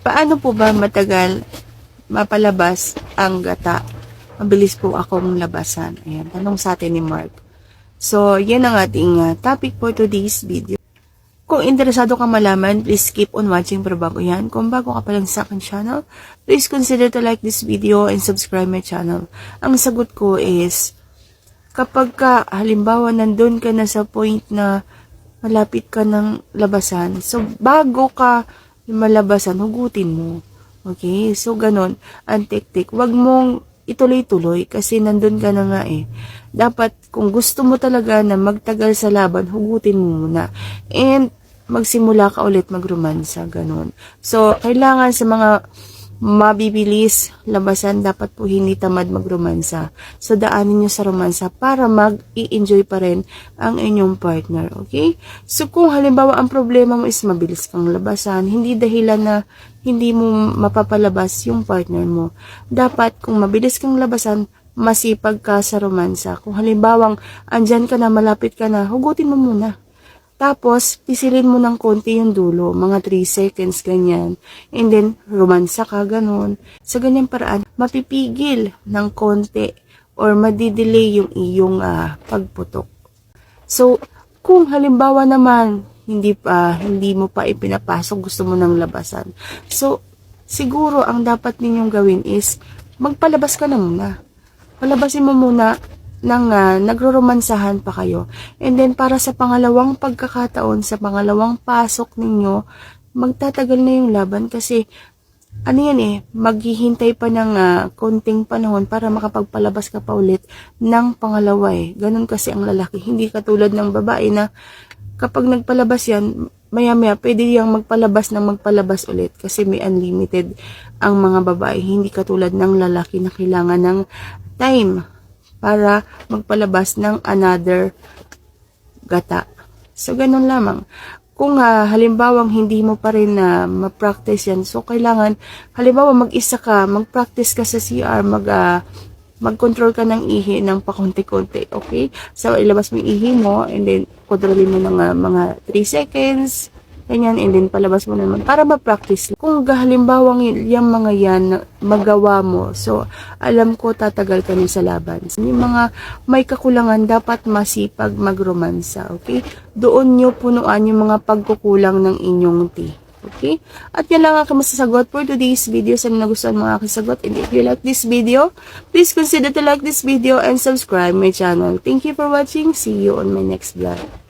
Paano po ba matagal mapalabas ang gata? Mabilis po akong labasan. Ayan, tanong sa atin ni Mark. So, yan ang ating topic for today's video. Kung interesado kang malaman, please keep on watching para bago yan. Kung bago ka pa lang sa akin channel, please consider to like this video and subscribe my channel. Ang sagot ko is, kapag ka, halimbawa, nandun ka na sa point na malapit ka ng labasan, so bago ka malabasan, hugutin mo. Okay? So, ganun, ang tektik. Huwag mong ituloy-tuloy kasi nandun ka na nga eh. Dapat, kung gusto mo talaga na magtagal sa laban, hugutin mo muna. And, magsimula ka ulit magromansa. Ganun. So, kailangan sa mga mabibilis labasan, dapat po hindi tamad magromansa. So, daanin nyo sa romansa para mag-i-enjoy pa rin ang inyong partner. Okay? So, kung halimbawa ang problema mo is mabilis kang labasan, hindi dahilan na hindi mo mapapalabas yung partner mo. Dapat, kung mabilis kang labasan, masipag ka sa romansa. Kung halimbawang andyan ka na, malapit ka na, hugutin mo muna. Tapos, pisilin mo ng konti yung dulo, mga 3 seconds, ganyan. And then, romansa ka, ganun. Sa ganyang paraan, mapipigil ng konti or madidelay yung iyong pagputok. So, kung halimbawa naman, hindi mo pa ipinapasok, gusto mo ng labasan. So, siguro, ang dapat ninyong gawin is, magpalabas ka na muna. Palabasin mo muna nang nagroromansahan pa kayo. And then, para sa pangalawang pagkakataon, sa pangalawang pasok ninyo, magtatagal na yung laban kasi, ano yan eh, maghihintay pa ng konting panahon para makapagpalabas ka pa ulit ng pangalawa eh. Ganun kasi ang lalaki. Hindi katulad ng babae na kapag nagpalabas yan, maya-maya, pwede yang magpalabas ulit kasi may unlimited ang mga babae. Hindi katulad ng lalaki na kailangan ng time para magpalabas ng another gata. So, ganun lamang. Kung halimbawang hindi mo pa rin ma-practice yan, so kailangan, halimbawa mag-isa ka, mag-practice ka sa CR, mag-control ka ng ihi ng pakunti-kunti, okay? So, ilabas mo yung ihi mo, and then, kontrolin mo ng mga 3 seconds, ganyan, and then palabas mo naman para ma-practice. Kung halimbawang yung mga yan magawa mo, so alam ko tatagal ka sa laban. Yung mga may kakulangan, dapat masipag magromansa, okay? Doon nyo punuan yung mga pagkukulang ng inyong tea. Okay? At yan lang ang masasagot for today's video. Sana nagustuhan mga aking sagot. And if you like this video, please consider to like this video and subscribe my channel. Thank you for watching. See you on my next vlog.